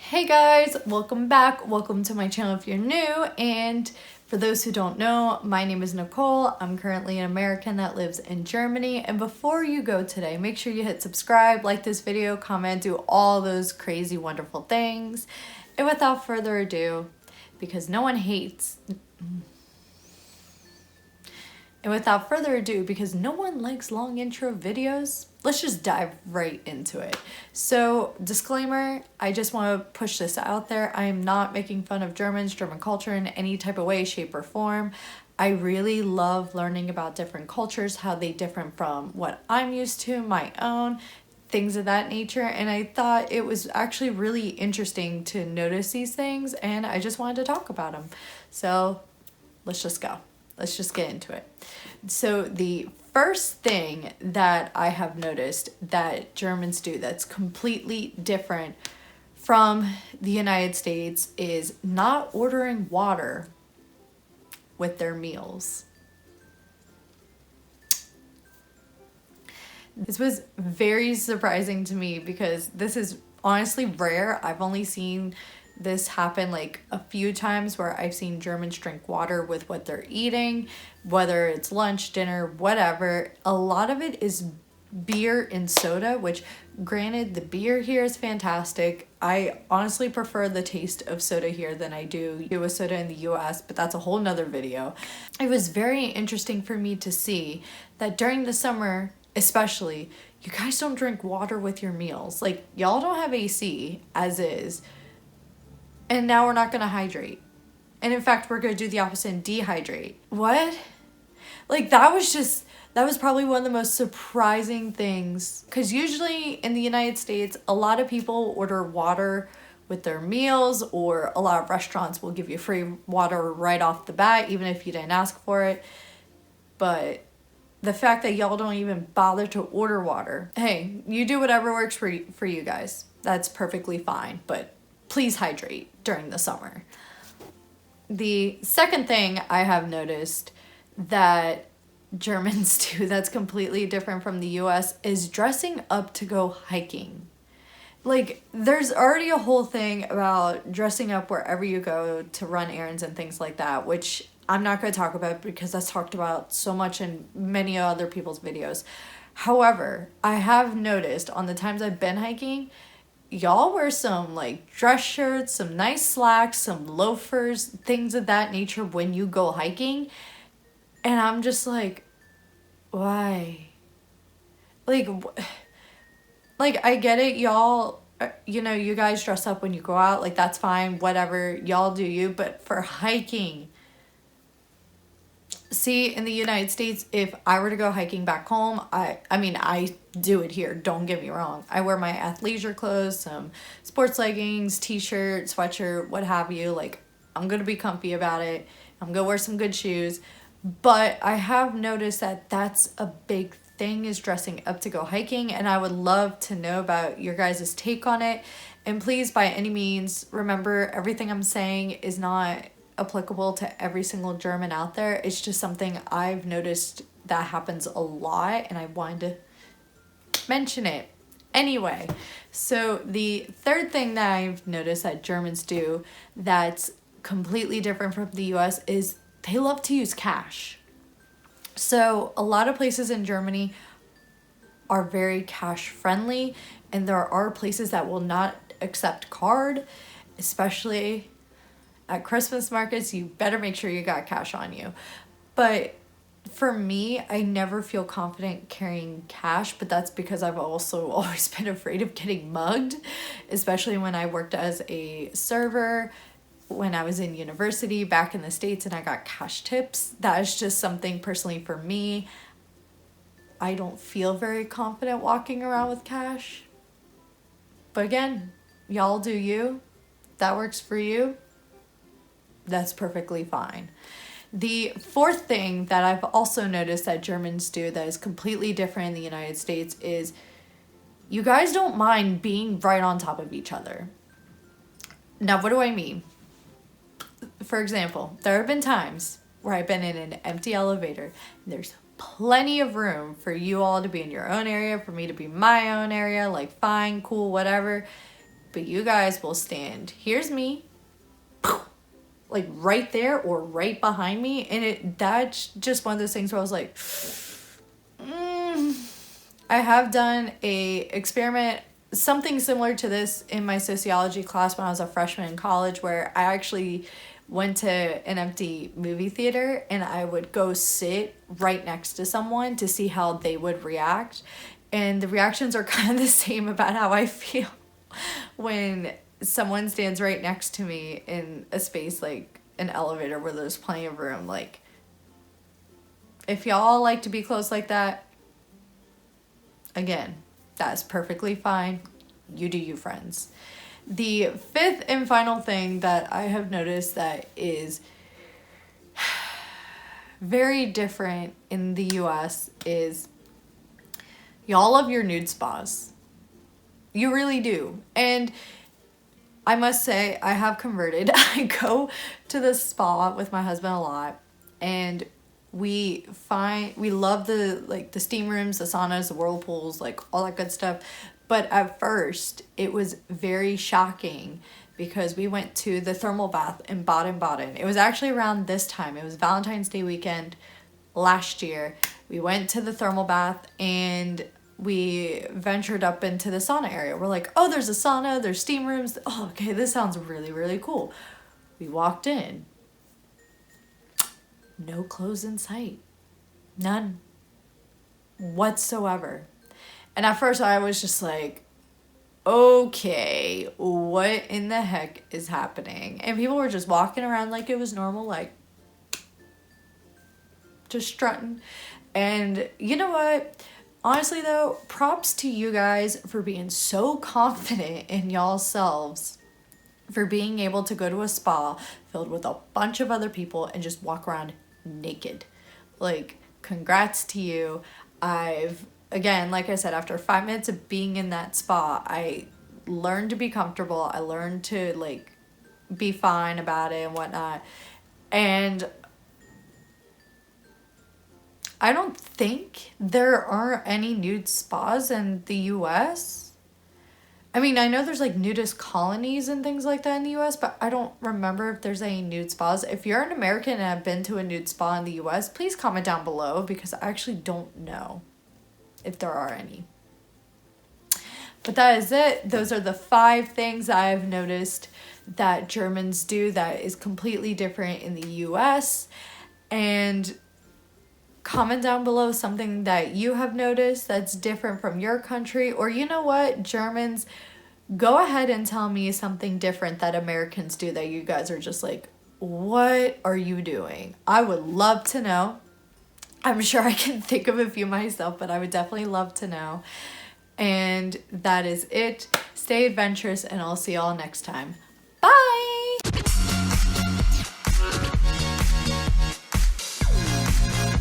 Hey guys, welcome back. Welcome to my channel if you're new. And for those who don't know, my name is Nicole. I'm currently an American that lives in Germany. And before you go today, make sure you hit subscribe, like this video, comment, do all those crazy, wonderful things. And without further ado, because no one hates... And without further ado, because no one likes long intro videos, let's just dive right into it. So, disclaimer, I just want to push this out there. I am not making fun of Germans, German culture in any type of way, shape, or form. I really love learning about different cultures, how they differ from what I'm used to, my own, things of that nature. And I thought it was actually really interesting to notice these things, and I just wanted to talk about them. So, let's just go. Let's just get into it. So the first thing that I have noticed that Germans do that's completely different from the United States is not ordering water with their meals. This was very surprising to me because this is honestly rare. I've only seen this happen like a few times where I've seen Germans drink water with what they're eating, whether it's lunch, dinner, whatever. A lot of it is beer and soda, which granted the beer here is fantastic. I honestly prefer the taste of soda here than I do with soda in the US, but that's a whole nother video. It was very interesting for me to see that during the summer, especially, you guys don't drink water with your meals. Like, y'all don't have AC as is. And now we're not going to hydrate. And in fact, we're going to do the opposite and dehydrate. What? Like, that was probably one of the most surprising things. Because usually in the United States, a lot of people order water with their meals, or a lot of restaurants will give you free water right off the bat, even if you didn't ask for it. But the fact that y'all don't even bother to order water. Hey, you do whatever works for you guys. That's perfectly fine. But please hydrate during the summer. The second thing I have noticed that Germans do that's completely different from the US is dressing up to go hiking. Like, there's already a whole thing about dressing up wherever you go to run errands and things like that, which I'm not going to talk about because that's talked about so much in many other people's videos. However, I have noticed on the times I've been hiking, y'all wear some like dress shirts, some nice slacks, some loafers, things of that nature when you go hiking. And I'm just like, why? Like I get it, y'all, you know, you guys dress up when you go out, like that's fine, whatever, y'all do you, but for hiking, see, in the United States, if I were to go hiking back home, I mean, I do it here, don't get me wrong. I wear my athleisure clothes, some sports leggings, t-shirt, sweatshirt, what have you. Like, I'm going to be comfy about it. I'm going to wear some good shoes. But I have noticed that that's a big thing, is dressing up to go hiking. And I would love to know about your guys' take on it. And please, by any means, remember, everything I'm saying is not applicable to every single German out there. It's just something I've noticed that happens a lot, and I wanted to mention it. Anyway, so the third thing that I've noticed that Germans do that's completely different from the US is they love to use cash. So a lot of places in Germany are very cash friendly, and there are places that will not accept card, especially at Christmas markets. You better make sure you got cash on you. But for me, I never feel confident carrying cash, but that's because I've also always been afraid of getting mugged, especially when I worked as a server, when I was in university back in the States and I got cash tips. That is just something personally for me. I don't feel very confident walking around with cash. But again, y'all do you. If that works for you, that's perfectly fine. The fourth thing that I've also noticed that Germans do that is completely different in the United States is you guys don't mind being right on top of each other. Now, what do I mean? For example, there have been times where I've been in an empty elevator and there's plenty of room for you all to be in your own area, for me to be in my own area, like fine, cool, whatever. But you guys will stand, here's me, like right there or right behind me. And that's just one of those things where I was like, I have done a experiment, something similar to this in my sociology class when I was a freshman in college, where I actually went to an empty movie theater and I would go sit right next to someone to see how they would react. And the reactions are kind of the same about how I feel when someone stands right next to me in a space like an elevator where there's plenty of room. Like, if y'all like to be close like that, again, that's perfectly fine. You do you, friends. The fifth and final thing that I have noticed that is very different in the US is y'all love your nude spas. You really do. And I must say, I have converted. I go to the spa with my husband a lot, and we love the steam rooms, the saunas, the whirlpools, like all that good stuff. But at first, it was very shocking because we went to the thermal bath in Baden-Baden. It was actually around this time. It was Valentine's Day weekend last year. We went to the thermal bath and we ventured up into the sauna area. We're like, oh, there's a sauna, there's steam rooms. Oh, okay, this sounds really, really cool. We walked in. No clothes in sight. None. Whatsoever. And at first I was just like, okay, what in the heck is happening? And people were just walking around like it was normal, like just strutting. And you know what? Honestly though, props to you guys for being so confident in y'all selves, for being able to go to a spa filled with a bunch of other people and just walk around naked. Like, congrats to you. Again, like I said, after 5 minutes of being in that spa, I learned to be comfortable. I learned to like be fine about it and whatnot. And I don't think there are any nude spas in the US. I mean, I know there's like nudist colonies and things like that in the US, but I don't remember if there's any nude spas. If you're an American and have been to a nude spa in the US, please comment down below because I actually don't know if there are any. But that is it. Those are the 5 things I've noticed that Germans do that is completely different in the US. And comment down below something that you have noticed that's different from your country. Or you know what, Germans, go ahead and tell me something different that Americans do that you guys are just like, what are you doing? I would love to know. I'm sure I can think of a few myself, but I would definitely love to know. And that is it. Stay adventurous, and I'll see y'all next time. Bye!